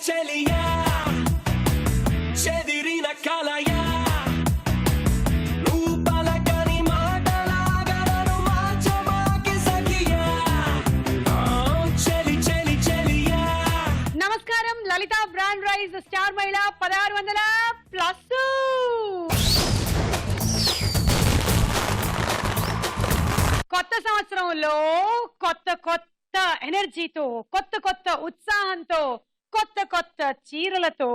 చెలియా చెదిరిన కలయా నువ్వు పలకని మాటలాగలను మార్చమాకి సఖియా చెలి చెలి చెలియా. నమస్కారం, లలిత బ్రాండ్ రైస్ స్టార్ మహిళ 1600+. కొత్త సంవత్సరంలో కొత్త కొత్త ఎనర్జీతో, కొత్త కొత్త ఉత్సాహంతో, కొత్త కొత్త చీరలతో,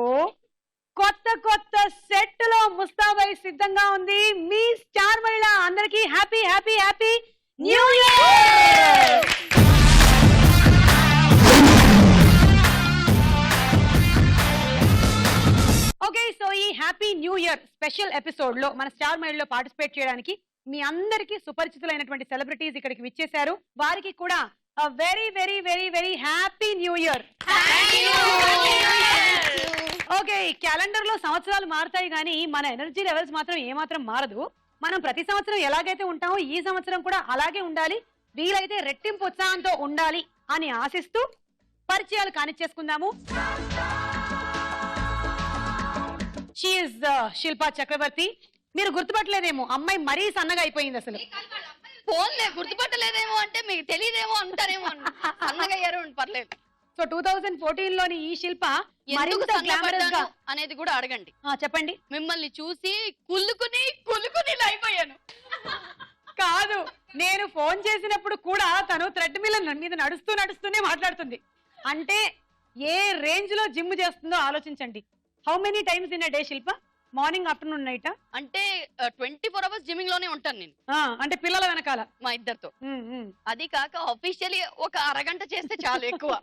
కొత్త కొత్త సెట్ లో ముస్తాబై సిద్ధంగా ఉంది మీ స్టార్ మహిళ. అందరికీ happy happy happy new year. Okay, so ఈ happy new year special episode లో మన స్టార్ మైల్ లో పార్టిసిపేట్ చేయడానికి మీ అందరికీ సుపరిచితులైనటువంటి సెలబ్రిటీస్ ఇక్కడికి విచ్చేశారు. వారికి కూడా very very very very happy new year. Okay, calendar లో సంవత్సరాలు మారుతాయి కానీ మన ఎనర్జీ లెవెల్స్ మాత్రం ఏమాత్రం మారదు. మనం ప్రతి సంవత్సరం ఎలాగైతే ఉంటామో ఈ సంవత్సరం కూడా అలాగే ఉండాలి, వీలైతే రెట్టింపు ఉత్సాహంతో ఉండాలి అని ఆశిస్తూ పరిచయాలు కానిచ్చేసుకుందాము. షీ ఇస్ శిల్పా చక్రవర్తి. మీరు గుర్తుపట్టలేదేమో, అమ్మాయి మరీ సన్నగా అయిపోయింది అసలు. ఫోన్లే గుర్తుపట్టలేదేమో అంటే మీకు తెలియదేమో అంటారేమో. సన్నగా అయ్యారు పర్లేదు. సో 2014 లోని ఈ శిల్ప ఎందుకు సన్నపడ్డాను అనేది కూడా అడగండి. చెప్పండి. మిమ్మల్ని చూసి కులుకుని అయిపోయాను. కాదు, నేను ఫోన్ చేసినప్పుడు కూడా తను థ్రెడ్ మిల్ మీద నడుస్తూనే మాట్లాడుతుంది. అంటే ఏ రేంజ్ లో జిమ్ చేస్తుందో ఆలోచించండి. How many times in a day Shilpa? Morning, afternoon, night? అంటే 24 hours జిమ్మింగ్ లోనే ఉంటాను నేను. అంటే పిల్లల వెనకాల మా ఇద్దరితో. అది కాక ఆఫీషియలీ ఒక అరగంట చేస్తే చాలా ఎక్కువ.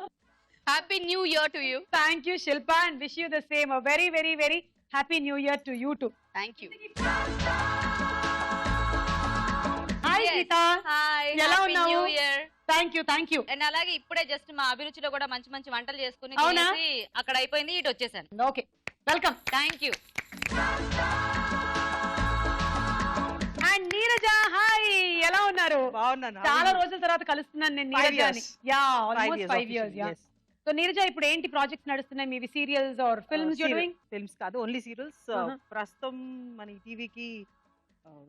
Happy new year to you. Thank you Shilpa, and wish you the same. Very very very happy new year to you too. Thank you. Hi Geetha, ఎలా ఉన్నావు? Thank you. అండ్ అలాగే ఇప్పుడే జస్ట్ మా అభిరుచిలో కూడా మంచి మంచి వంటలు చేసుకుని అవునా? అక్కడ అయిపోయింది, ఇటు వచ్చేసాను. Okay, welcome. Thank you. And Neeraja, hi, ఎలా ఉన్నారు? బాగున్నాను. చాలా రోజుల తర్వాత కలుస్తున్నాను నేను నీరజని. Yeah, almost 5 years. Yeah. So Neeraja, ఇప్పుడు ఏంటి ప్రాజెక్ట్స్ నడుస్తున్నాయి మీవి? Serials or films you doing? Films కాదు, ఓన్లీ సీరియల్స్. ప్రస్తుతం మన టీవీకి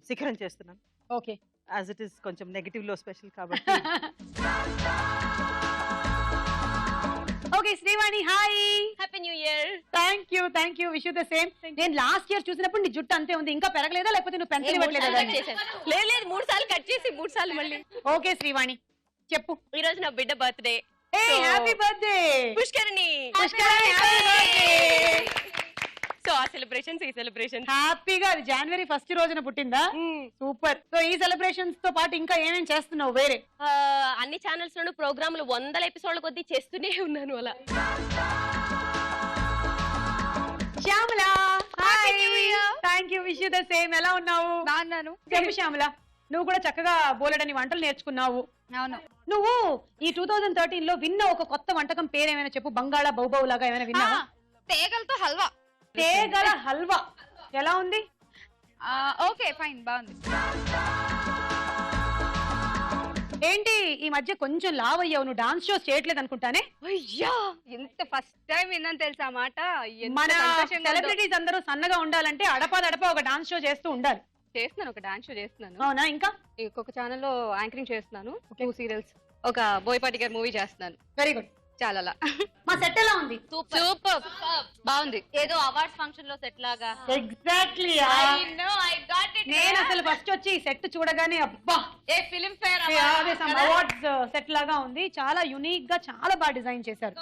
శిఖరం చేస్తున్నాను. ఓకే, యాజ్ ఇట్ ఈస్ కొంచెం నెగటివ్ లో స్పెషల్ కాబట్టి. Okay, Srivani, hi. Happy new year. Thank you. Wish you the same. నేను లాస్ట్ ఇయర్ చూసినప్పుడు నీ జుట్టు అంతే ఉంది, ఇంకా పెరగలేదా లేకపోతే నువ్వు పెన్సిల్ ఇవ్వట్లేదా? లేదు 3 సార్లు కట్ చేసి 3 సార్లు మళ్ళీ. ఓకే శ్రీవాణి, చెప్పు. ఈ రోజు నా బిడ్డ బర్త్డే. హ్యాపీ బర్త్డే పుష్కరిణి. సో ఆ సెలబ్రేషన్స్, ఈ సెలబ్రేషన్ హ్యాపీగా. అది January 1st రోజున పుట్టిందా? సూపర్. సో ఈ సెలబ్రేషన్స్ తో పాటు ఇంకా ఏమేం చేస్తున్నావు వేరే? అన్ని ఛానల్స్ లోను ప్రోగ్రాములు 100 ఎపిసోడ్ల కొద్దీ చేస్తూనే ఉన్నాను అలా. Shyamala, hi. Thank you, wish you the same. ఎలా ఉన్నావు? బాగున్నాను. చెప్పు శ్యామల, నువ్వు కూడా చక్కగా బోలెడని వంటలు నేర్చుకున్నావు. అవును. నువ్వు ఈ 2013 లో విన్న ఒక కొత్త వంటకం పేరేమైనా చెప్పు. బంగాళా బౌబౌ లాగా ఏమైనా విన్నావా? తేగలతో హల్వా. తేగల హల్వా ఎలా ఉంది? ఓకే, ఫైన్, బాగుంది. ఏంటి ఈ మధ్య కొంచెం లావ్ అయ్యావు, నువ్వు డాన్స్ షోస్ చేయట్లేదు అనుకుంటానే? అయ్యా, ఎంత ఫస్ట్ టైం విన్నాను తెలుసా మాట. మన సెలబ్రిటీస్ అందరూ సన్నగా ఉండాలంటే అడపా ఒక డాన్స్ షో చేస్తూ ఉండాలి. చేస్తున్నాను, ఒక డాన్స్ షో చేస్తున్నాను. అవునా? ఇంకా ఇంకొక ఛానల్లో యాంకరింగ్ చేస్తున్నాను. 2 సీరియల్స్, ఒక బోయపాటి గారి మూవీ చేస్తున్నాను. Very good. చాలా. మా సెట్ ఎలా ఉంది? సూపర్ బాగుంది. ఏదో అవార్డ్స్ ఫంక్షన్ లో సెట్ లాగా. ఎగ్జాక్ట్లీ. నేను అసలు ఫస్ట్ వచ్చి ఈ సెట్ చూడగానే అబ్బా, a Filmfare awards set లాగా ఉంది. చాలా యునిక్ గా, చాలా బాగా డిజైన్ చేశారు.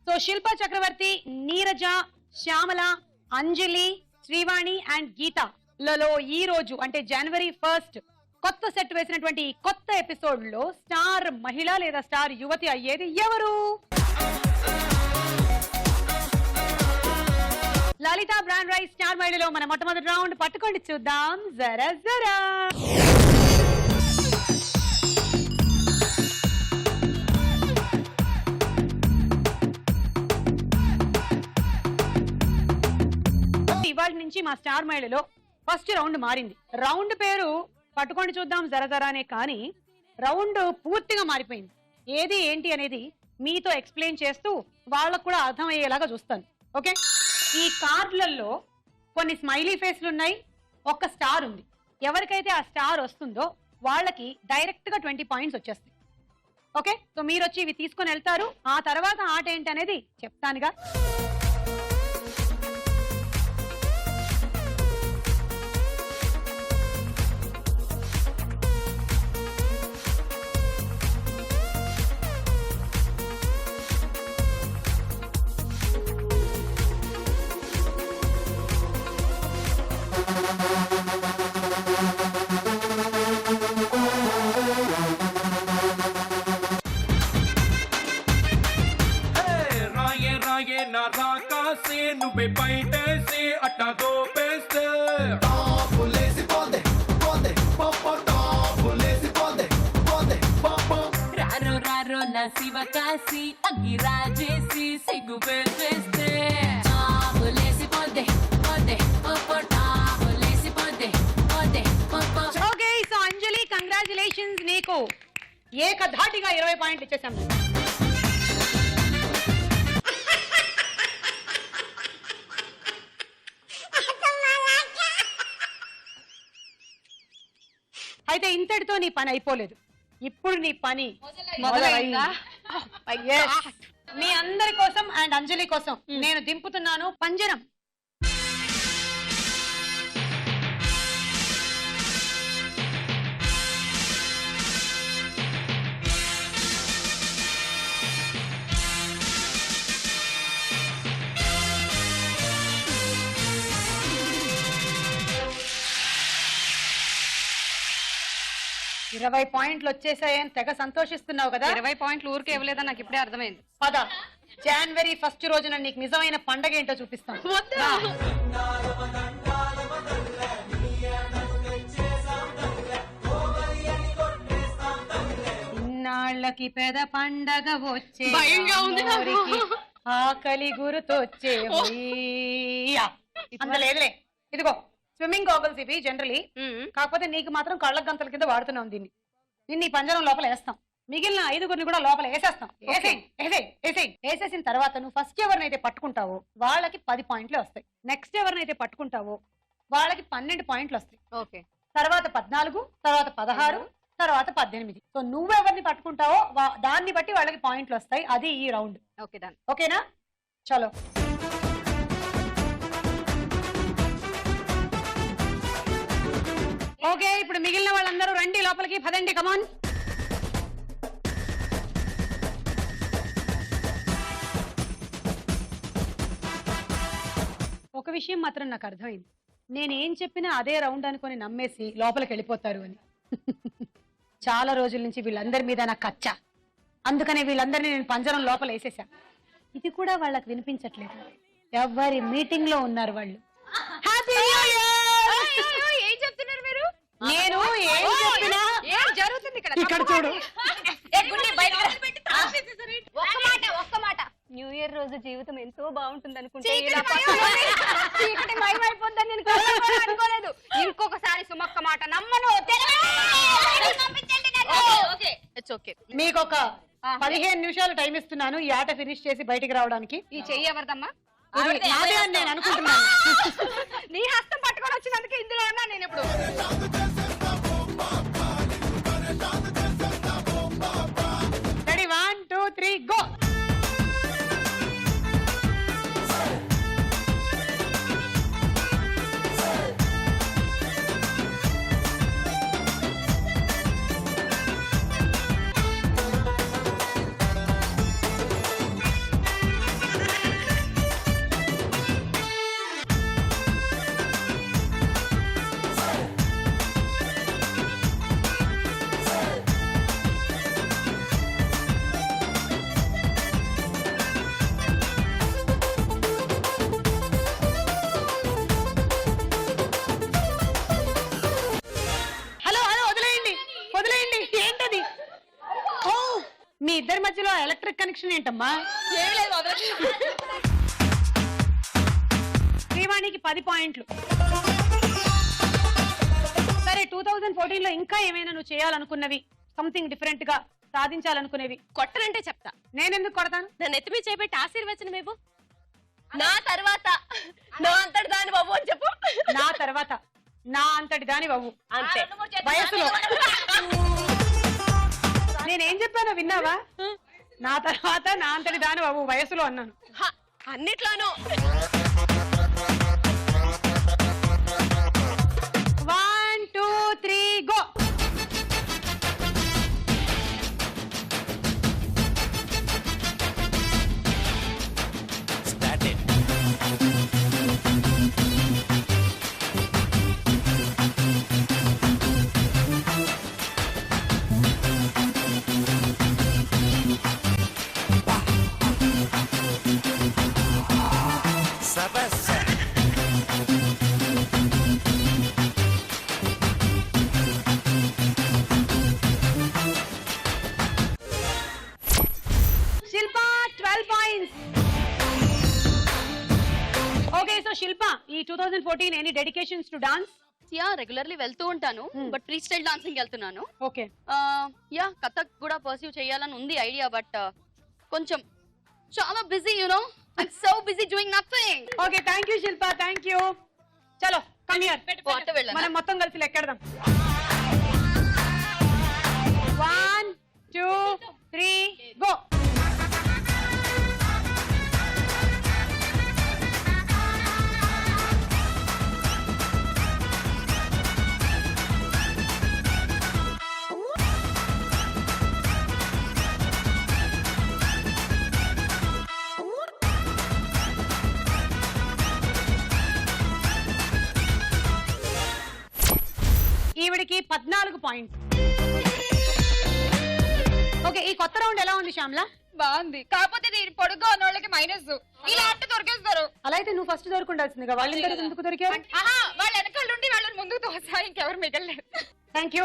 సో శిల్పా చక్రవర్తి, నీరజ, శ్యామల, అంజలి, శ్రీవాణి అండ్ గీత లలో ఈ రోజు అంటే January 1st కొత్త సెట్ వేసినటువంటి కొత్త ఎపిసోడ్ లో స్టార్ మహిళ లేదా స్టార్ యువతి అయ్యేది ఎవరు? లలిత బ్రాండ్ రైస్ స్టార్ మహిళలో మన మొట్టమొదటి రౌండ్ పట్టుకోండి, చూద్దాం జరా జరా. ఇవాళ నుంచి మా స్టార్ మహిళలో ఫస్ట్ రౌండ్ మారింది. రౌండ్ పేరు పట్టుకొని చూద్దాం జరజరానే, కానీ రౌండ్ పూర్తిగా మారిపోయింది. ఏది ఏంటి అనేది మీతో ఎక్స్ప్లెయిన్ చేస్తూ వాళ్ళకు కూడా అర్థమయ్యేలాగా చూస్తాను. ఓకే, ఈ కార్డులలో కొన్ని స్మైలీ ఫేస్లు ఉన్నాయి, ఒక్క స్టార్ ఉంది. ఎవరికైతే ఆ స్టార్ వస్తుందో వాళ్ళకి డైరెక్ట్ గా 20 పాయింట్స్ వచ్చేస్తాయి. ఓకే, సో మీరు వచ్చి ఇవి తీసుకొని వెళ్తారు. ఆ తర్వాత ఆట ఏంటి అనేది చెప్తానుగా. రాయే రాయే నా రాకాసే నువ్వే బయటేసి అట్టా దోపేస్తే రారో రారో నా శివ కాసి అగ్గి రాజేసి సిగ్గు పెట్టేస్తే టాపులేసి పోతే పోతే పోపో టాపులేసి పోతే పోతే పోపో. ఓకే, సో అంజలి కంగ్రాచులేషన్స్, నీకు ఏకధాటిగా 20 పాయింట్లు ఇచ్చేసాం. అయితే ఇంతటితో నీ పని అయిపోలేదు, ఇప్పుడు నీ పని మొదలైందా? Yes. మీ అందరి కోసం అండ్ అంజలి కోసం నేను దింపుతున్నాను పంజరం. ఇరవై పాయింట్లు వచ్చేసాయని తెగ సంతోషిస్తున్నావు కదా? 20 పాయింట్లు ఊరికే ఇవ్వలేదని నాకు ఇప్పుడే అర్థమైంది. పద, జనవరి 1 రోజున నీకు నిజమైన పండగ ఏంటో చూపిస్తాను. ఇన్నాళ్ళకి పెద పండగ వచ్చే భయంగా ఉంది నాకు. ఊరికి ఆకలి గుర్తొచ్చే అంత లేదులే. ఇదిగో స్విమ్మింగ్ గాగల్స్ ఇవి జనరలీ, కాకపోతే నీకు మాత్రం కళ్ళ గంతల కింద వాడుతున్నాం దీన్ని. నిన్ను ఈ పంజరం లోపల వేస్తాం, మిగిలిన 5గురిని కూడా లోపల వేసేస్తాం. వేసేసిన తర్వాత నువ్వు ఫస్ట్ ఎవరినైతే పట్టుకుంటావో వాళ్ళకి 10 పాయింట్లు వస్తాయి. నెక్స్ట్ ఎవరినైతే పట్టుకుంటావో వాళ్ళకి 12 పాయింట్లు వస్తాయి. ఓకే, తర్వాత 14, తర్వాత 16, తర్వాత 18. సో నువ్వెవరిని పట్టుకుంటావో దాన్ని బట్టి వాళ్ళకి పాయింట్లు వస్తాయి. అది ఈ రౌండ్. Okay done. ఓకేనా? చలో. ఓకే, ఇప్పుడు మిగిలిన వాళ్ళందరూ రండి లోపలికి, పదండి, కమాన్. ఒక విషయం మాత్రం నాకు అర్థమైంది, నేనేం చెప్పినా అదే రౌండ్ అనుకొని నమ్మేసి లోపలికి వెళ్ళిపోతారు అని. చాలా రోజుల నుంచి వీళ్ళందరి మీద నాకు కచ్చ, అందుకనే వీళ్ళందరినీ నేను పంజరం లోపల వేసేసా. ఇది కూడా వాళ్ళకి వినిపించట్లేదు, ఎవరి మీటింగ్ లో ఉన్నారు వాళ్ళు. Happy new year! ఏం చెప్తున్నారు మీరు? నేను ఏం చెప్పినా ఏం జరుగుతుంది ఇక్కడ? ఇక్కడ చూడు. ఒక్క మాట న్యూ ఇయర్ రోజు జీవితం ఎంతో బాగుంటుంది అనుకుంటే అనుకోలేదు. ఇంకొకసారి సుమక్క మాట నమ్మను. మీకు ఒక 15 నిమిషాలు టైం ఇస్తున్నాను ఈ ఆట ఫినిష్ చేసి బయటికి రావడానికి. ఈ చెయ్యి ఎవరిదమ్మా? ఇది నాదే అని నేను అనుకుంటున్నాను. నీ హస్తం పట్టుకొని వచ్చినందుకు ఇందులో ఉన్నా నేను ఇప్పుడు. Ready, 1 2 3 go. మీ ఇద్దరి మధ్యలో ఎలక్ట్రిక్ కనెక్షన్ ఏంటమ్మా? 3 శ్రీవాణికి 10 పాయింట్లు. సరే 2014 లో ఇంకా ఏమైనా నువ్వు చేయాలనుకున్నవి, సంథింగ్ డిఫరెంట్ గా సాధించాలనుకునేవి? కొట్టనంటే చెప్తా. నేనెందుకు కొడతాను? నన్ను ఎత్తిమీ చేపెట్టి ఆశీర్వచనమేవు. నా తర్వాత నా అంతటి దాని బాబు అని చెప్పు. నా తర్వాత నా అంతటి దాని బాబు. అంతే. వయసులో నేనేం చెప్పానో విన్నావా? నా తర్వాత నా అంతటి దాని బాబు వయసులో అన్నాను. హ, అన్నిట్లోనూ. 1 2 3 గో. శిల్ప 12 పాయింట్స్. ఓకే, సో శిల్ప ఈ 2014 any dedications to dance? Yeah regularly వెళ్తూ ఉంటాను, బట్ ఫ్రీ స్టైల్ డాన్సింగ్ వెళ్తున్నాను. ఓకే, యా కథక్ కూడా పర్స్యూ చేయాలని ఉంది ఐడియా, బట్ కొంచెం చాలా busy you know, I'm so busy doing nothing. Okay, thank you Shilpa, thank you. చలో కమ్ హియర్, అట్ట వెళ్ళాను. మనం మొత్తం కలిసి లెక్కెడదాం. 1 2 3 గో. ఈవిడికి 14 పాయింట్స్. ఓకే, ఈ కొత్త రౌండ్ ఎలా ఉంది శ్యామల? బాగుంది, కాకపోతే ఇది పొడుగ్గా ఉన్న వాళ్ళకి మైనస్. ఇలా అంటే దొరికేస్తారు. అలా అయితే నువ్వు ఫస్ట్ దొరుకుండాల్సిందిగా. వాళ్ళు ఎందుకు దొరికారు? వాళ్ళ వెనకాల నుండి వాళ్ళని ముందుకు తోసా, ఇంకెవరు మిగలలేదు. Thank you.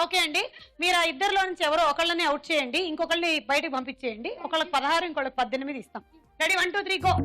ఓకే అండి, మీరు ఆ ఇద్దరిలో నుంచి ఎవరో ఒకళ్ళని అవుట్ చేయండి, ఇంకొకళ్ళని బయటకు పంపించేయండి. ఒకళ్ళకి 16, ఇంకొకళ్ళకి 18 ఇస్తాం. రెడీ? 1 2 3 గో.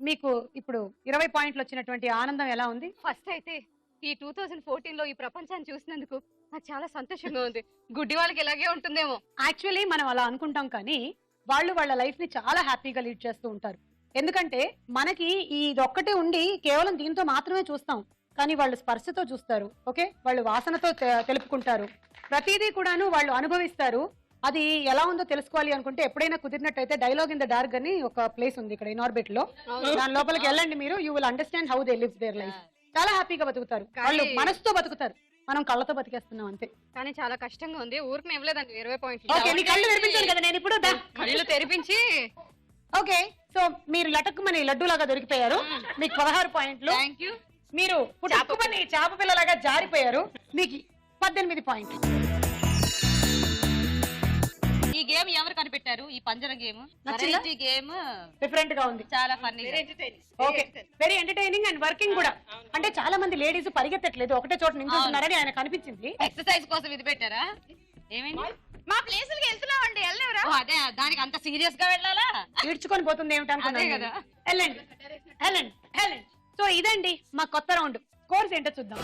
మీకు ఇప్పుడు 20 పాయింట్లు వచ్చినటువంటి ఆనందం ఎలా ఉంది? ఫస్ట్ అయితే ఈ 2014 లో ఈ ప్రపంచాన్ని చూసినందుకు నాకు చాలా సంతోషంగా ఉంది. గుడ్డి వాళ్ళకి ఇలాగే ఉంటుందేమో. యాక్చువల్లీ మనం అలా అనుకుంటాం, కానీ వాళ్ళు వాళ్ళ లైఫ్ ని చాలా హ్యాపీగా లీడ్ చేస్తూ ఉంటారు. ఎందుకంటే మనకి ఇదొక్కటే ఉండి కేవలం దీంతో మాత్రమే చూస్తాం, కానీ వాళ్ళు స్పర్శతో చూస్తారు. ఓకే, వాళ్ళు వాసనతో తెలుపుకుంటారు. ప్రతిదీ కూడాను వాళ్ళు అనుభవిస్తారు. అది ఎలా ఉందో తెలుసుకోవాలి అనుకుంటే ఎప్పుడైనా కుదిరినట్టయితే డైలాగ్ ఇన్ ద డార్క్ అని ఒక ప్లేస్ ఉంది ఇక్కడ ఇనార్బిట్ లో, దాని లోపలికి వెళ్ళండి మీరు. You will understand how they live their life. చాలా హ్యాపీగా బతుకుతారు వాళ్ళు, మనసుతో బతుకుతారు. మనం కళ్ళతో బతికేస్తున్నాం అంతే. కానీ చాలా కష్టంగా ఉంది. ఊరికి ఇవ్వలేదండి 20 పాయింట్లు. ఓకే, నీ కళ్ళు తెరిపించాను కదా నేను ఇప్పుడు. కళ్ళు తెరిపించి. ఓకే, సో మీరు లటక్కుమని లడ్డు లాగా దొరికిపోయారు. మీకు 16 పాయింట్లు. Thank you. మీరు పుట్టుకుమని చేప పిల్లలాగా జారిపోయారు. మీకు 18 పాయింట్లు. ఈ గేమ్ ఎవరు కనిపెట్టారు? ఈ పంజరం గేమ్ గేమ్ డిఫరెంట్ గా ఉంది, చాలా funny. Okay, very entertaining and working కూడా. అంటే చాలా మంది లేడీస్ పరిగెత్తట్లేదు, ఒకటే చోట నించుంటున్నారని ఆయన కనిపించింది. ఎక్సర్సైజ్ కోసం ఇది పెట్టారా? ఏమైంది? మా ప్లేసులకి వెళ్తున్నామండి, వెళ్ళలేవరా? అదే, దానికి అంత సీరియస్ గా వెళ్ళాలా? ఈడ్చుకొని పోతుంది ఏమిటనుకున్నాను కదా. వెళ్ళండి వెళ్ళండి వెళ్ళండి. సో ఇదండి మా కొత్త రౌండ్. స్కోర్స్ ఏంటో చూద్దాం.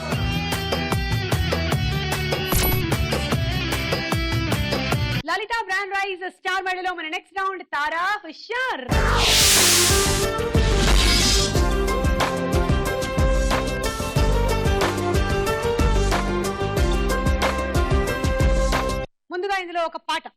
లలిత బ్రాండ్ రైజ్ స్టార్ మడిలో మన నెక్స్ట్ రౌండ్ తారా హుషార్. ముందుగా ఇందులో ఒక పాట.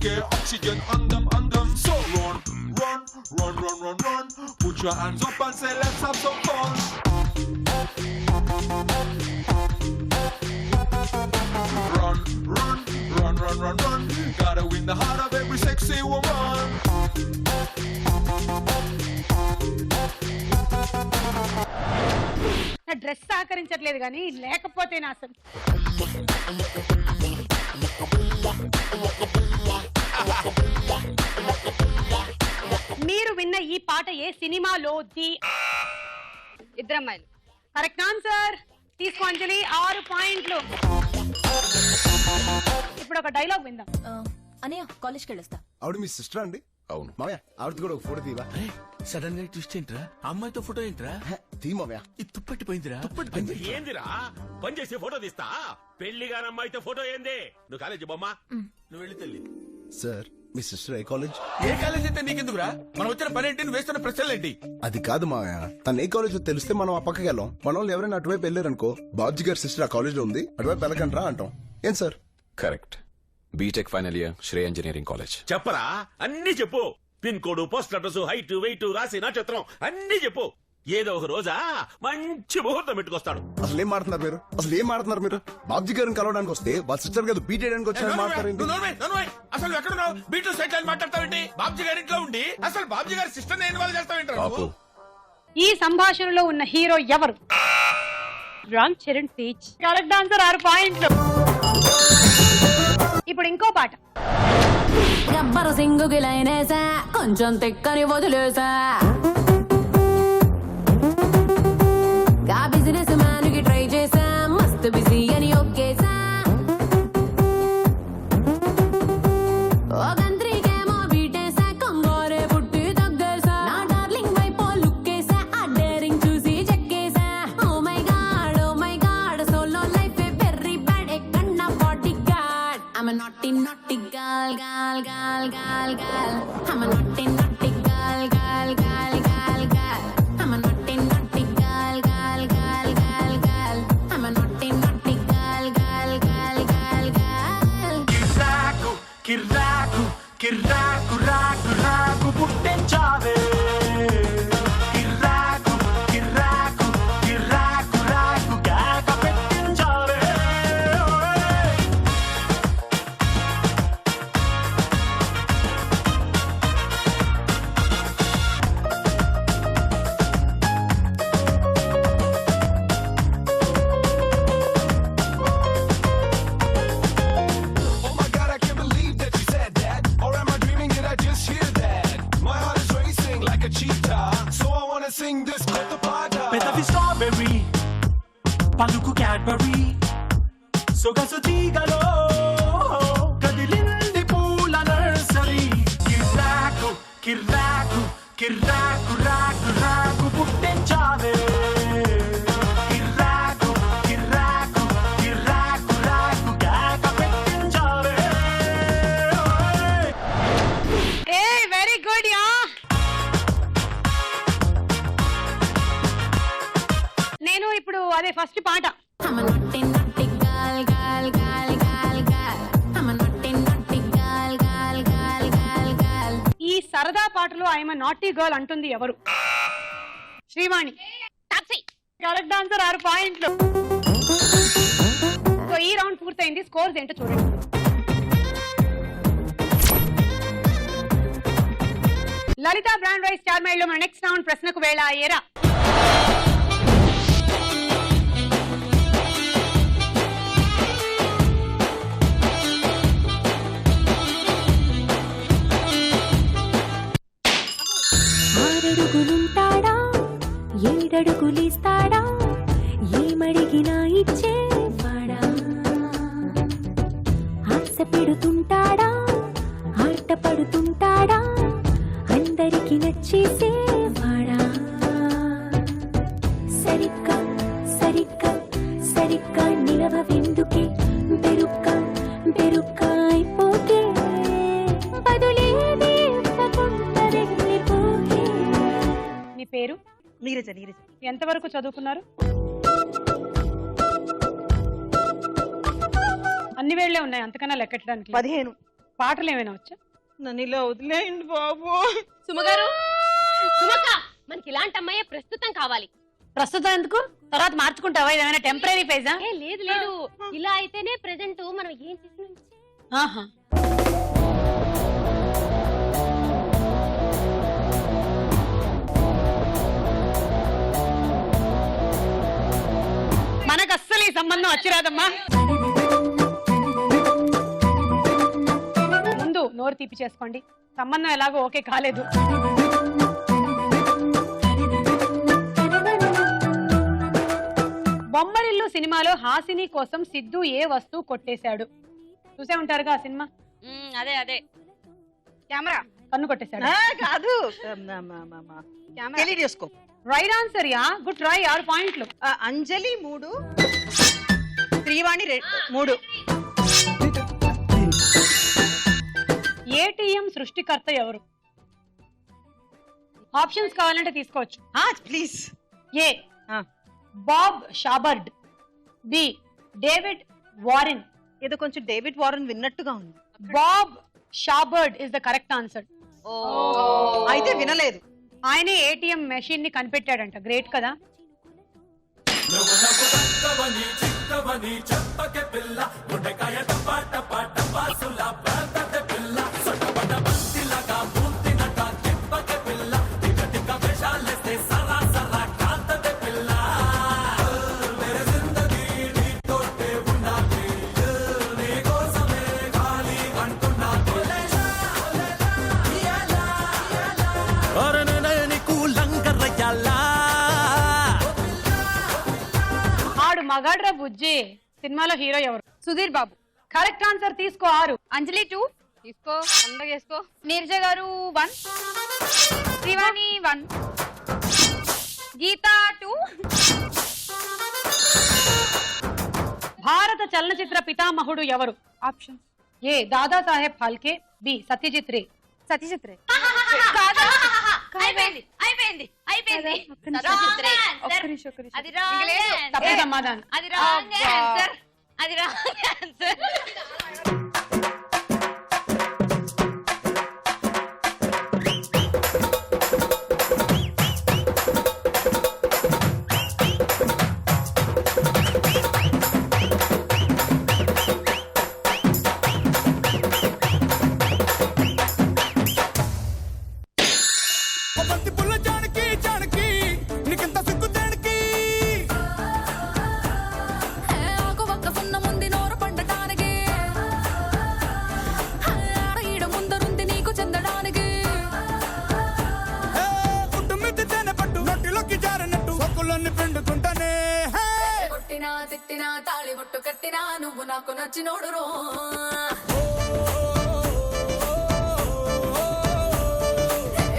కే ఆక్సిజన్ అందం అందం. So run, run, run, run, run, run. Put your hands up and say let's have some fun. Run, run, run, run, run, run. Gotta win the heart of every sexy woman. నా dress సహకరించట్లేదు కానీ లేకపోతే నా అసలు మీరు విన్న ఈ పాట ఏ సినిమాలోది? ఇద్దరు అమ్మాయిలు. Correct answer. తీసుకో అంజలి 6 పాయింట్లు. ఇప్పుడు ఒక డైలాగ్ విందాం. అనయ్య కాలేజ్కి వెళ్ళొస్తా. ఆవిడ మీ సిస్టర్ అండి? అవును. మావయ్య ఆవిడతో కూడా ఒక ఫోటో తీవా? సడన్ గా ట్విస్ట్ ఏంట్రా? అమ్మాయితో ఫోటో ఏంట్రా? తీ మావయ్య. ఇది తుప్పట్టిపోయిందిరా. ఏందిరా పని చేసి ఫోటో తీస్తా? పెళ్లిగాని అమ్మాయితో ఫోటో ఏంది? నువ్వు కాలేజీ బొమ్మ, నువ్వు వెళ్ళి తల్లి. సార్ మీ సిస్టర్ ఏ కాలేజ్? ఏ కాలేజ్ అయితే నీకెందుకురా? మనం వచ్చిన పని ఏంటి? నువ్వు వేస్తున్న ప్రశ్నలు ఏంటి? అది కాదు మావయ్య, తను ఏ కాలేజ్ తెలిస్తే మనం ఆ పక్కకి వెళ్ళాం. మన వాళ్ళు ఎవరైనా అటువైపు వెళ్ళారనుకో, బాబ్జీ గారి సిస్టర్ ఆ కాలేజ్ లో ఉంది, అటువైపు వెళ్ళకండ్రా అంటాం. ఏం sir? Correct. BTech final year, Shreya engineering college. చెప్పరా, అన్ని చెప్పు. Pin code, post address, height, weight, రాసి నక్షత్రం అన్ని చెప్పు. ఏదో ఒక రోజా మంచి ముహూర్తం పెట్టుకొస్తాడు. అసలు ఏం మాట్లాడుతున్నారు మీరు? అసలు ఏం మాట్లాడుతున్నారు మీరు? బాబ్జీ గారిని కలవడానికి వస్తే వాళ్ళ సిస్టర్ గారు బీట్ చేయడానికి వచ్చి మాట్లాడారు. అసలు ఎక్కడున్నావు? బీటూ సైట్ అని మాట్లాడతావేంటి? బాబ్జీ గారి ఇంట్లో ఉండి అసలు బాబ్జీ గారి సిస్టర్ ఇన్వాల్వ్ చేస్తావేంటి? ఈ సంభాషణలో ఉన్న హీరో ఎవరు? రామ్ చరణ్ తేజ్. Correct answer. 6 పాయింట్లు. ఇప్పుడు ఇంకో పాట. రబ్బరు సింగుకి లైనేసా, కొంచెం తెక్కని వదిలేసా, గా బిజినెస్ మ్యాన్ కి ట్రై చేసా, మస్తు బిజీ అని ఒక్కేసా, ఓ గంత్రికేమో బీటేసా, కొంగోరే పుట్టి తగ్గేసా, నా డార్లింగ్ వైపో లుక్కేసా, ఆ డేరింగ్ చూసి చెక్కేసా. Oh my god solo life a very bad, ఎక్కన్నా bodyguard. I'm a naughty girl, girl, girl, girl, girl. I'm a naughty girl, girl, girl, girl, girl. I'm a naughty girl, girl, girl, girl, girl. I'm a naughty girl, girl, girl, girl, girl. కిర్రాకు కిర్రాకు కిర్రాకు రాకు రాకు పుట్టించావే. కిర్రాకు కిర్రాకు కిర్రాకు రాకు కేక పెట్టించావే. Oh my God, I can't believe that you said that. Or am I dreaming? Did I just hear that? My heart is racing like a cheetah, so I wanna sing this కొత్త పాట. పెదవి strawberry, పలుకు Cadbury, సొగసు తీగలో కదిలింది పూల nursery. కిర్రాకు కిర్రాకు కిర్రాకు రాకు రాకు పుట్టించావే. కిర్రాకు కిర్రాకు కిర్రాకు రాకు కేక పెట్టించావే. A very good yeah. నేను ఇప్పుడు అదే ఫస్ట్ పాట. I'm a naughty girl, girl, girl, girl, girl. I'm a naughty girl, girl, girl, girl, girl. ఈ సరదా పాటలో ఐఎమ్ నాటీ గర్ల్ అంటుంది ఎవరు? శ్రీవాణి. Correct answer. 6 పాయింట్లు. సో ఈ రౌండ్ పూర్తయింది. స్కోర్స్ ఏంటో చూడండి. లలిత బ్రాండ్ రైస్ స్టార్ మైల్ లో మన నెక్స్ట్ రౌండ్ ప్రశ్నకు వేళ ఏరా. ఆరడుగులుంటాడా, ఏడడుగులిస్తాడా, ఏమడిగినా ఇచ్చేవాడా, ఆశ పెడుతుంటాడా, ఆట పడుతుంటాడా, అందరికి నచ్చేసేవాడా, సరిగ్గా సరిగ్గా సరిగ్గా నిలవెందుకే, బెరుక్క బెరుక్క అయిపోతే, బదులేది ఇవ్వకుండా వెళ్ళిపోతే. మీ పేరు? నీరజ. నీరజ. ఎంతవరకు చదువుకున్నారు? అన్ని వేళ్లే ఉన్నాయి, అంతకన్నా లెక్కడానికి. 15. పాటలు ఏమైనా వచ్చా? నన్ను ఇలా వదిలేయండి బాబు. సుమగారు, సుమక్క, మనకి ఇలాంటి అమ్మాయే ప్రస్తుతం కావాలి. ప్రస్తుతం ఎందుకు? తర్వాత మార్చుకుంటావా? ఇదేమైనా టెంపరీ ఫేజా? ఏ లేదు లేదు, ఇలా అయితేనే ప్రెసెంట్ మనం ఏం చేసినా. ఆహా. మనకు అస్సలు ఈ సంబంధం వచ్చిరాదమ్మా. ముందు నోరు తీపి చేసుకోండి. సంబంధం ఎలాగో ఓకే కాలేదు. బొమ్మరిల్లు సినిమాలో హాసిని కోసం సిద్ధు ఏ వస్తువు కొట్టేశాడు? చూసే ఉంటారుగా ఆ సినిమా. అదే అదే కెమెరా కన్ను కొట్టేశాడు. కాదు, teleidoscope. Right answer yeah, good try. 6 పాయింట్లు. అంజలి 3, శ్రీవాణి 3. ఏటీఎం సృష్టికర్త ఎవరు? ఆప్షన్స్ కావాలంటే తీసుకోవచ్చు. Please. A Bob Shabard, B David Warren. ఏదో కొంచెం డేవిడ్ వారెన్ విన్నట్టుగా ఉంది. Bob Shabard is the correct answer. అయితే వినలేదు. ఆయనే ఏటీఎం మెషిన్ ని కనిపెట్టాడంట. గ్రేట్ కదా. ఆడు మగాడ్రా బుజ్జి సినిమాలో హీరో ఎవరు? సుధీర్ బాబు. Correct answer. తీసుకో 6. అంజలి 2 తీసుకో, పండగ చేసుకో. నీరజ గారు 1, శ్రీవాణి 1, గీతా 2. భారత చలనచిత్ర పితామహుడు ఎవరు? Option A Dadasaheb Phalke, B Satyajit Ray. Satish Ray. అయిపోయింది అయిపోయింది అయిపోయింది. ఒక్క నిమిషం. అది రాంగ్ తప్పే సమాధానం. అది రాంగ్ ఆన్సర్. అది రాంగ్ ఆన్సర్. బంతి పుల్ల జానకి జానకి నీకింత సిగ్గు దేనికి? ఒక ఒక్క సున్న ముందు నోరు పండటానికి, ఈడ ముందరుంది నీకు చెందడానికి. పుట్టు మిద్ది తేనె పట్టు నొట్టిలోకి జారినట్టు సొక్కులన్నీ పిండుకుంటానే. కొట్టినా తిట్టినా తాళి బొట్టు కట్టినా నువ్వు నాకు నచ్చినోడు రో.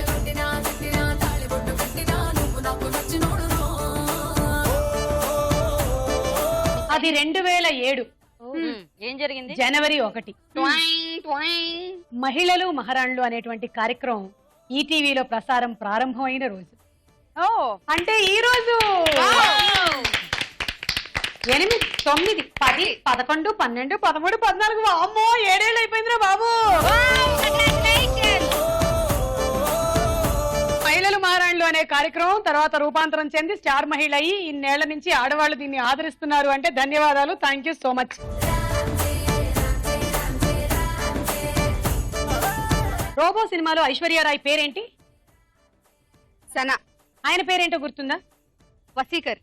కొట్టినా తిట్టినా తాళి బొట్టు కట్టినా నువ్వు నాకు నచ్చినోడు రో. అది 2007 ఏం జరిగింది? జనవరి 1. ట్వైంగ్ ట్వైంగ్. మహిళలు మహారాణులు అనేటువంటి కార్యక్రమం ఈటీవీలో ప్రసారం ప్రారంభమైన రోజు. అంటే ఈ రోజు 8, 9, 10, 11, 12, 13, 14. అమ్మో 7 ఏళ్ళు అయిపోయిందిరా బాబు. మహిళలు మహారాణులు అనే కార్యక్రమం తర్వాత రూపాంతరం చెంది స్టార్ మహిళ అయ్యి ఇన్నేళ్ల నుంచి ఆడవాళ్ళు దీన్ని ఆదరిస్తున్నారు అంటే ధన్యవాదాలు. Thank you so much. Robo సినిమాలో ఐశ్వర్యారాయ్ పేరేంటి? సనా. ఆయన పేరేంటో గుర్తుందా? వసీకర్.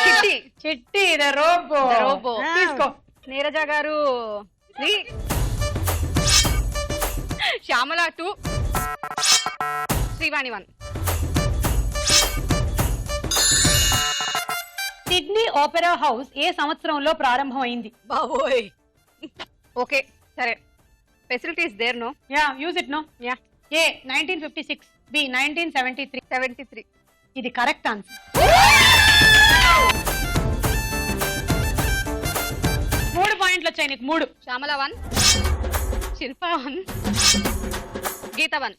చిట్టి. చిట్టి ద రోబో. రోబో. తీసుకో. నీరజ గారు 3, Shyamala 2, Srivani 1. Sydney Opera House ఏ సంవత్సరంలో ప్రారంభమైంది? బాబోయ్. ఓకే సరే. Facilities there no. Yeah use it no. Yeah. A 1956, B 1973. 73. ఇది కరెక్ట్ ఆన్సర్. 3 పాయింట్లు వచ్చాయి నీకు. 3. శ్యామల 1, శిల్ప 1, గీత 1.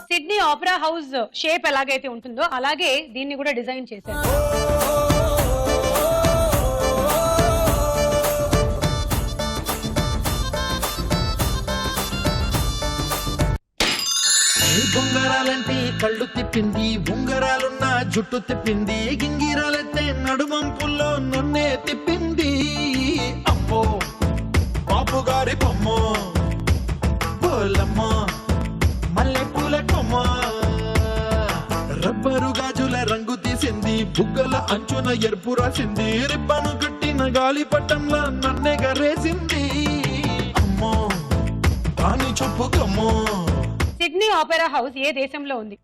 సిడ్నీ ఓపెరా హౌస్ షేప్ ఎలాగైతే ఉంటుందో అలాగే దీన్ని కూడా డిజైన్ చేశారు. పెట్టింది, ఉంగరాలున్న జుట్టు తిప్పింది, గింగిరాలెత్తే నడుమంపుల్లో నన్నే తిప్పింది. అమ్మో బాబు గారి బొమ్మ, పోలమ్మ మల్లె పూల కొమ్మ, రబ్బరు గాజుల రంగు తీసింది, బుగ్గల అంచున ఎరుపు రాసింది, రిబ్బను కట్టిన గాలి పట్టంలా నన్నే గరేసింది. అమ్మో దాని చెప్పుకమ్మో. సిడ్నీ ఆపెరా హౌస్ ఏ దేశంలో ఉంది?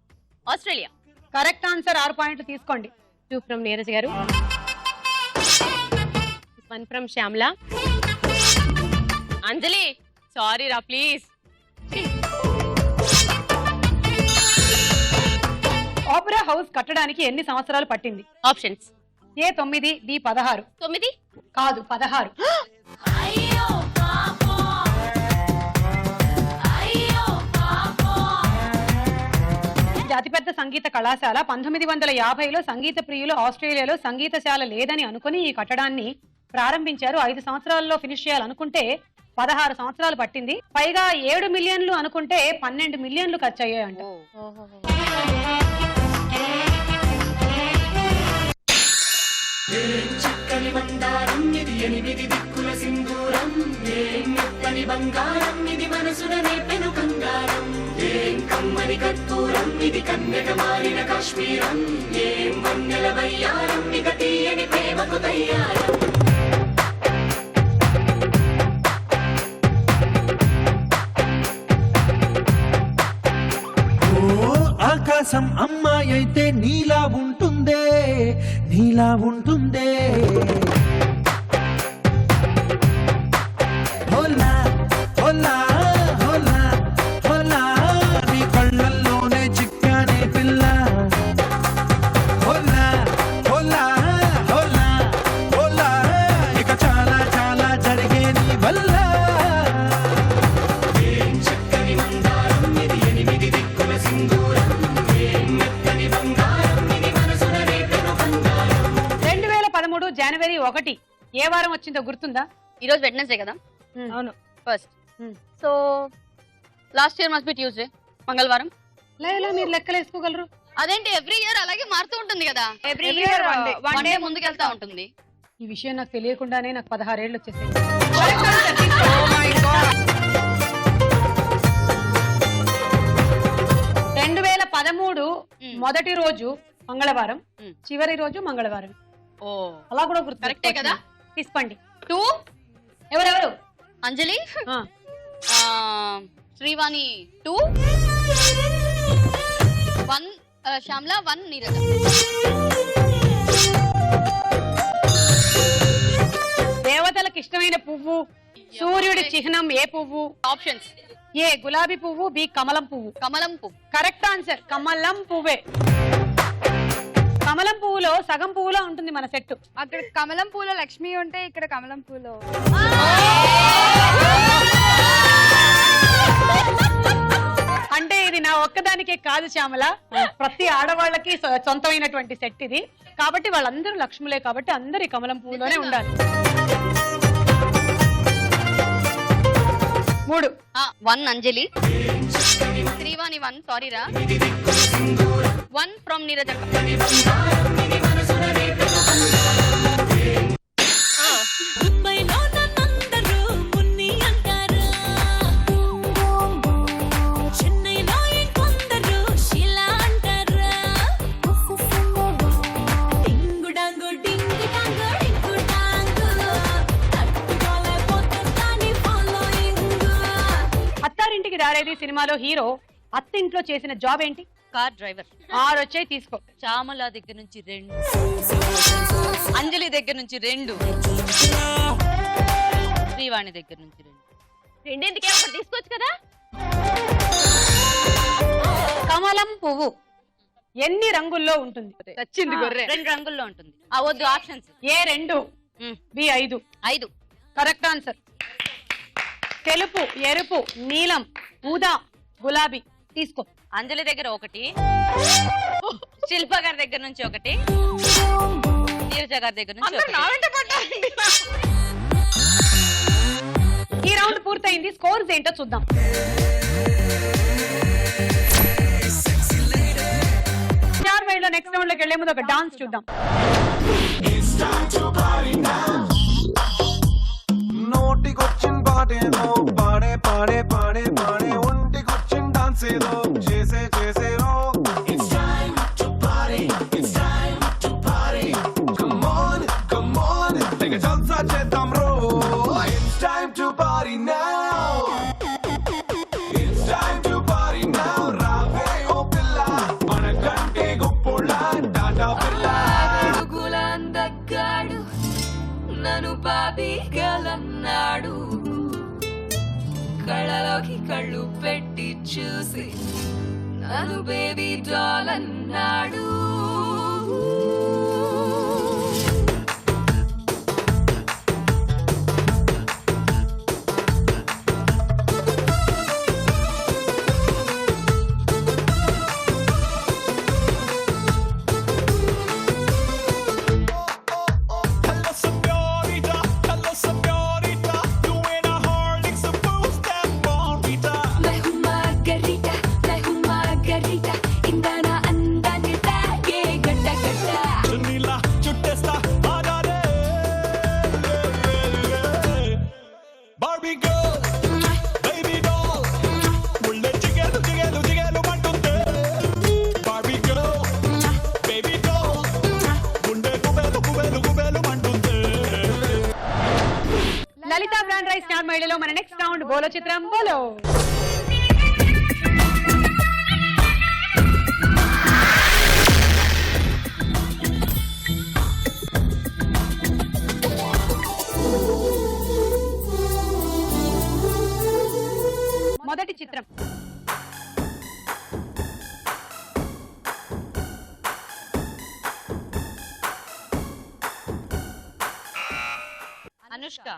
ఆస్ట్రేలియా. Correct answer. 6 పాయింట్లు తీసుకోండి. 2 ఫ్రమ్ నీరజ్ గారు, 1 ఫ్రమ్ శ్యామ్లా. అంజలి సారీ రా ప్లీజ్. ఆపెరా హౌస్ కట్టడానికి ఎన్ని సంవత్సరాలు పట్టింది? ఆప్షన్స్: ఏ 9, బి 16. 9 కాదు 16. ఇది అతిపెద్ద సంగీత కళాశాల. 1950లో సంగీత ప్రియులు ఆస్ట్రేలియాలో సంగీతశాల లేదని అనుకుని ఈ కట్టడాన్ని ప్రారంభించారు. 5 సంవత్సరాల్లో ఫినిష్ చేయాలనుకుంటే 16 సంవత్సరాలు పట్టింది. పైగా 7 మిలియన్లు అనుకుంటే 12 మిలియన్లు ఖర్చు అయ్యాయంట. ఆకాశం అమ్మాయి అయితే నీలా ఉంటుందే, నీలా ఉంటుందే. హోలా హోలా హోలా హోలా, నీ కళ్ళల్లోనే చిక్కానే పిల్ల. హోలా హోలా హోలా హోలా, ఇక చాలా చాలా జరిగే నీ వల్ల. 2013 జనవరి 1 ఏ వారం వచ్చిందో గుర్తుందా? ఈ రోజు వెడ్నెస్డే కదా. అవును. First. So last year must be Tuesday, మంగళవారం. ఇలా మీరు లెక్కలు వేసుకోగలరు? అదేంటి ఎవ్రీ ఇయర్ అలాగే మారుతూ ఉంటుంది కదా. Every year one day ముందుకెళ్తా ఉంటుంది. ఈ విషయం నాకు తెలియకుండానే నాకు 16 ఏళ్ళు వచ్చేసాయి. 2013 మొదటి రోజు మంగళవారం, చివరి రోజు మంగళవారం. అలా కూడా గుర్తు. కరెక్టే కదా. తీసుకోండి. 2 ఎవరెవరు? అంజలి, శ్రీవాణి 2, 1 శ్యామ్లా, 1 నీరజ. దేవతలకు ఇష్టమైన పువ్వు, సూర్యుడి చిహ్నం ఏ పువ్వు? ఆప్షన్స్: ఏ గులాబీ పువ్వు, బి కమలం పువ్వు. కమలం పువ్వు. Correct answer. కమలం పువ్వే. కమలం పువ్వులో సగం పువ్వులో ఉంటుంది మన సెట్. అక్కడ కమలం పూలో లక్ష్మి ఉంటే ఇక్కడ కమలం పూలో అంటే ఇది నా ఒక్కదానికే కాదు శ్యామల, ప్రతి ఆడవాళ్ళకి సొంతమైనటువంటి సెట్ ఇది. కాబట్టి వాళ్ళందరూ లక్ష్ములే, కాబట్టి అందరు ఈ కమలం పువ్వులోనే ఉండాలి. 3. 1 అంజలి, శ్రీవాణి 1, సారీ రా, 1 ఫ్రమ్ నీరజ. అత్తారింటికి దారేది సినిమాలో హీరో అత్తింట్లో చేసిన జాబ్ ఏంటి? Car driver. 6 వచ్చాయి, తీసుకో. శ్యామల దగ్గర నుంచి 2, అంజలి దగ్గర నుంచి 2, శ్రీవాణి దగ్గర నుంచి 2. రెండింటికే ఒకటి తీసుకోవచ్చు కదా. కమలం పువ్వు ఎన్ని రంగుల్లో ఉంటుంది? వచ్చింది గొర్రె. 2 రంగుల్లో ఉంటుంది. అవద్దు ఆప్షన్స్. ఏ 2, బి 5. 5 correct answer. తెలుపు, ఎరుపు, నీలం, ఊదా, గులాబీ. తీసుకో. అంజలి దగ్గర 1, శిల్ప గారి దగ్గర నుంచి 1, నీరజ గారి దగ్గర నుంచి 1. ఈ రౌండ్ పూర్తయింది. స్కోర్స్ ఏంటో చూద్దాం. లో నెక్స్ట్ రౌండ్ లోకి వెళ్లే ముందు ఒక డాన్స్ చూద్దాం. నోటికొచ్చిన పాటేదో పాడే పాడే పాడే పాడే ఒంటికొచ్చిన డాన్స్ ఏదో చేసే చేసేరో It's time to party, it's time to party. Come on, come on, తెగ జల్సా చేద్దాం రో. It's time to party now. It's time to party now. రావే ఓ పిల్ల మన కంటే గొప్పోళ్ళ టాటా పిల్ల. గులాందగ్గాడు నన్ను బాబీ గలన్నాడు, కళ్ళలోకి కళ్ళు పెట్టి చూసి నన్ను బేబీ డాల్ అన్నాడు. లలిత బ్రాండ్ రైస్ స్టార్ మహిళలో మన నెక్స్ట్ రౌండ్ బోలో చిత్రం బోలో. మొదటి చిత్రం అనుష్క.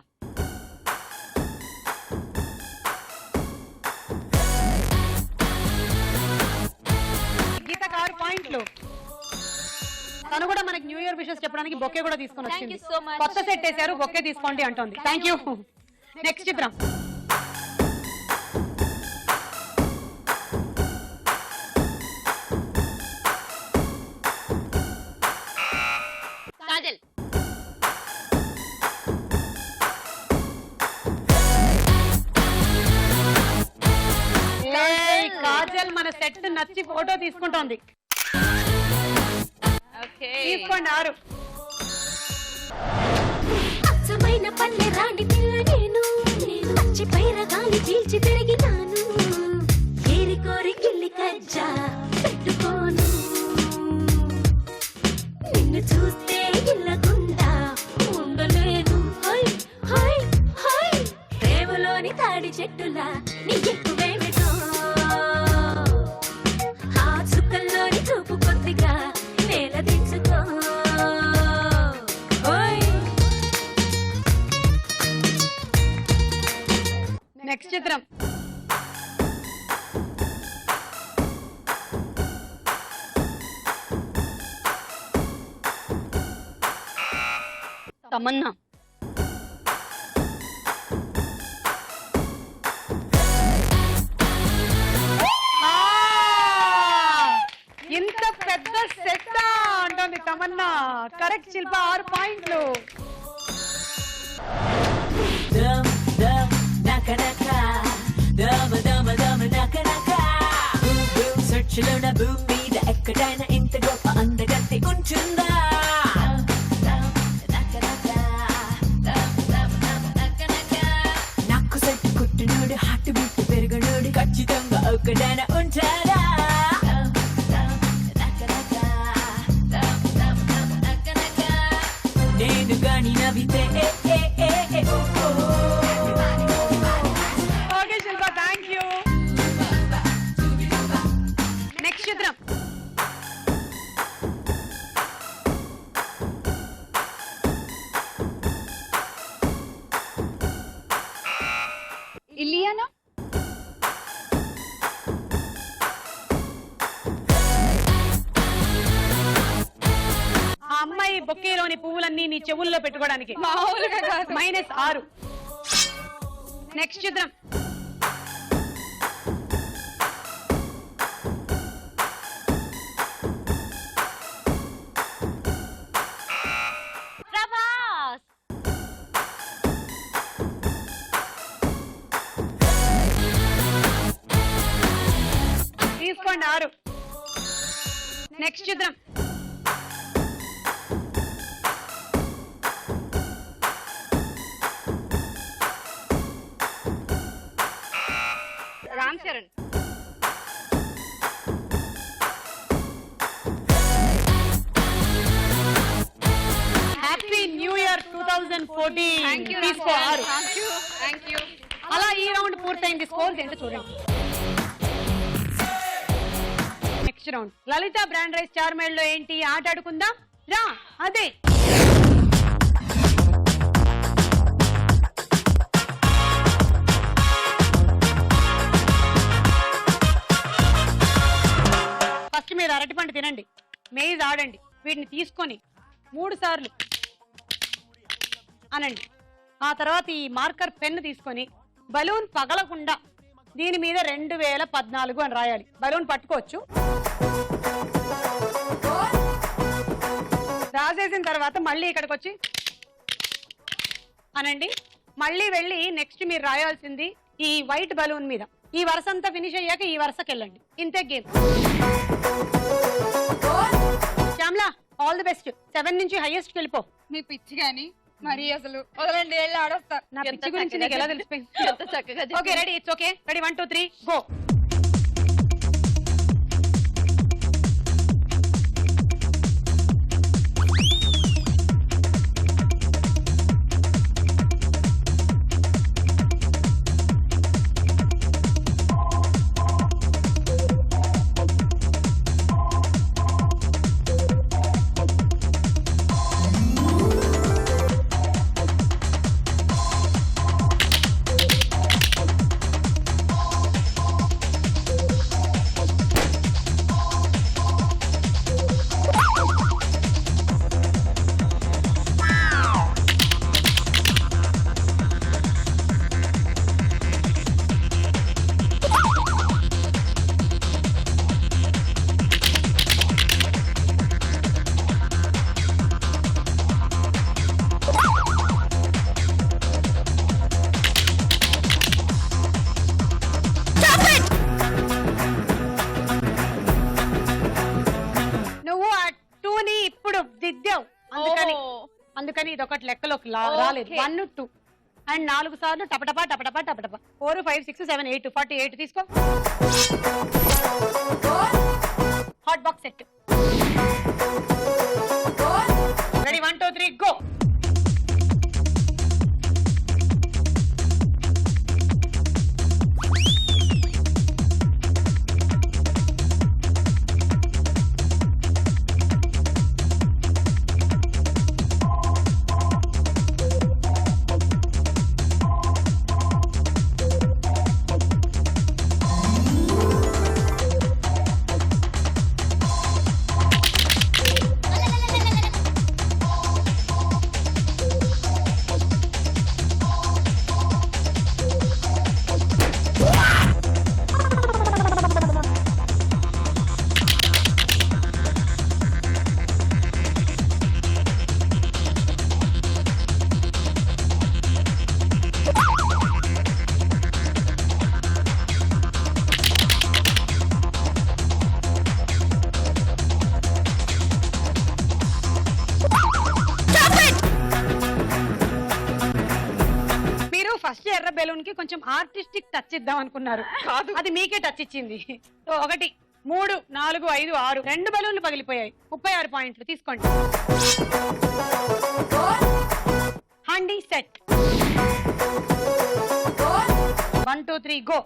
గీతకు 6 పాయింట్లు. తను కూడా మనకి న్యూ ఇయర్ విషెస్ చెప్పడానికి బొకే కూడా తీసుకొని వచ్చింది. కొత్త సెట్ వేశారు, బొకే తీసుకోండి అంటోంది. Thank you. నెక్స్ట్ చిత్రం కాజల్. కాజల్ మన సెట్ నచ్చి ఫోటో తీసుకుంటోంది. తీసుకోండి 6. అచ్చమైన పల్లె రాణి పిల్ల నేను, నేను వచ్చి పైరగాలి చీల్చి తిరిగినాను, ఏరి కోరి గిల్లి కజ్జా పెట్టుకోను, నిన్ను చూస్తే ఇల్లకుండా ఉండలేను. హై హై హై ప్రేమలోని తాడి చెట్టులా నీ ఎక్కువేమిటో, ఆ చుక్కల్లోని చూపు కొద్దిగా నేల దించుకో. నెక్స్ట్ చిత్రం తమన్నా. ఇంత పెద్ద సెట్ అంటోంది తమన్నా. కరెక్ట్ శిల్ప, 6 పాయింట్లు. భూమి మీద ఎక్కడైనా ఇంత గొప్ప అందగత్తి ఉంటుందా? నాకు సెట్ కుట్టునోడు, హార్ట్ బీట్ పెరుగునోడు ఖచ్చితంగా ఒక్కడైనా ఉంటాడా? నేను గాని నవ్వితే okay Shilpa, thank you. Next చిత్రం ఇలియానా. ఆ అమ్మాయి బొక్కేలోని పువ్వులన్నీ నీ చెవుల్లో పెట్టుకోవడానికి. -6. నెక్స్ట్ చిత్రం చూడండి 6. నెక్స్ట్ చూద్దాం. Ram Charan. Happy new year 2014. Thank you తీసుకో 6. Thank you. అలా ఈ రౌండ్ పూర్తయింది. స్కోర్స్ ఏంటో చూడండి. నెక్స్ట్ రౌండ్ లలిత బ్రాండ్ రైస్ చార్మేడ్ లో ఏంటి ఆట ఆడుకుందాం రా. అదే ఫస్ట్ మీరు అరటిపండు తినండి, మేజ్ ఆడండి. వీటిని తీసుకొని 3 సార్లు అనండి. ఆ తర్వాత ఈ మార్కర్ పెన్ తీసుకొని బలూన్ పగలకుండా దీని మీద 2014 అని రాయాలి. బలూన్ పట్టుకోవచ్చు. రాసేసిన తర్వాత మళ్ళీ ఇక్కడికి వచ్చి అనండి. మళ్ళీ వెళ్ళి నెక్స్ట్ మీరు రాయాల్సింది ఈ వైట్ బలూన్ మీద. ఈ వరుస అంతా ఫినిష్ అయ్యాక ఈ వరుసకి వెళ్ళండి. ఇంతే game. Shyamla all the best. 7 నుంచి హైయెస్ట్ వెళ్ళిపో. మీ పిచ్చి గాని మరి అసలు వదలండి, వెళ్ళి ఆడొస్తా. నా పిచ్చి గురించి నీకు ఎలా తెలిసిపోయింది? ఎంత చక్కగా okay ready. It's okay. Ready 1 2 3 go. అందుకని ఇది ఒకటి లెక్కలోకి రాలేదు. 1 2 అండ్ 4 సార్లు టపటపా టపటపా టపటపా. 4 5 6 7 8 48 తీసుకో. Hot box set. Ready 1 2 3 go. First ఎర్ర బెలూన్ కి కొంచెం ఆర్టిస్టిక్ టచ్ ఇద్దాం అనుకున్నారు. అది మీకే టచ్ ఇచ్చింది. 1 3 4 5 6 2 బెలూన్లు పగిలిపోయాయి. 36 పాయింట్లు తీసుకోండి. Handi set. 1 2 3 go.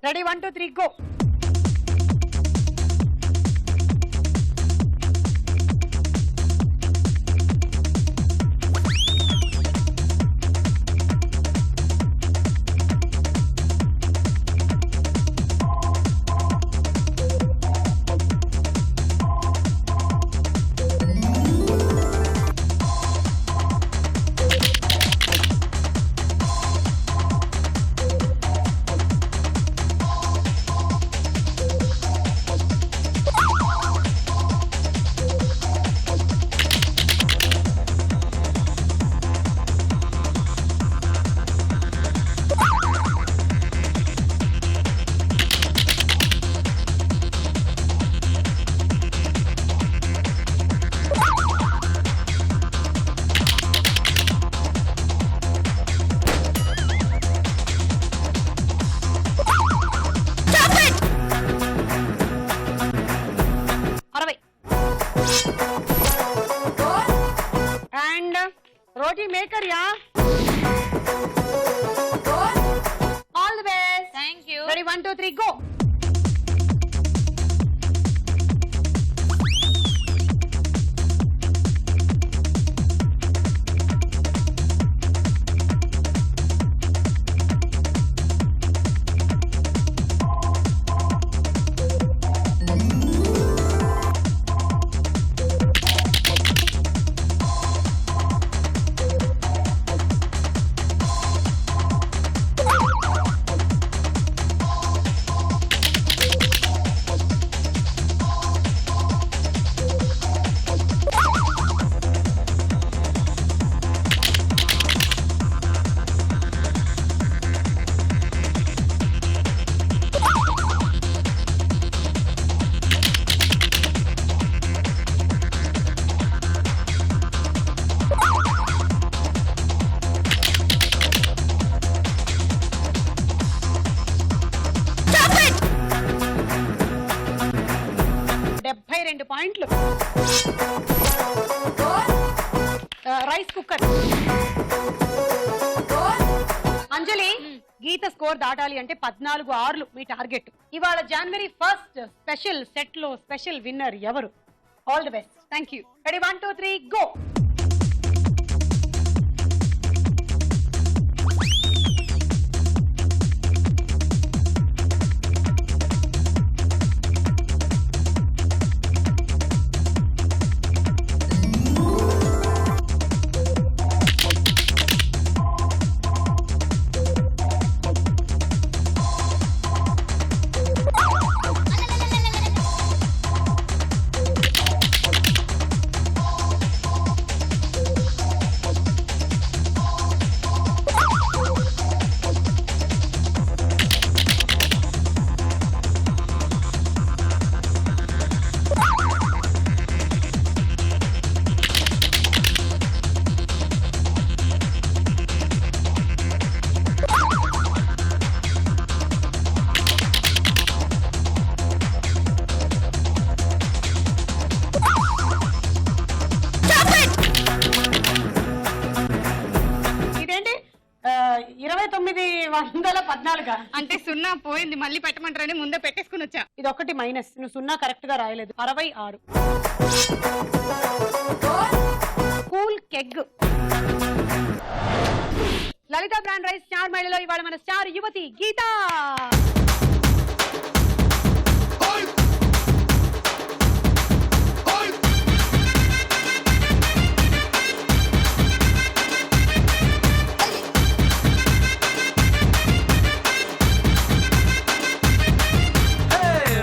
Ready 1 2 3 go. And roti maker yeah. All the best. Thank you. Ready 1 2 3 go. పాయింట్లు. Rice cooker. Anjali, Geetha score దాటాలి అంటే 14-6 మీ టార్గెట్. ఇవాళ జనవరి 1 స్పెషల్ సెట్ లో స్పెషల్ విన్నర్ ఎవరు? All the best. Thank you. Ready 1 2 3 go. ఇదేంటి 2914 అంటే 0 పోయింది, మళ్ళీ పెట్టమంటారని ముందే పెట్టేసుకుని వచ్చా. ఇది ఒకటి మైనస్. నువ్వు 0 కరెక్ట్ గా రాయలేదు. 66. కూల్ కెగ్. లలిత బ్రాండ్ రైస్ స్టార్ మహిళలో ఇవాళ మన స్టార్ యువతి గీత.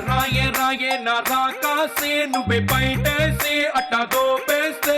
రాయే రాయే నా రాకాసే నువ్వే బయటేసే అట్టా దోపేస్తే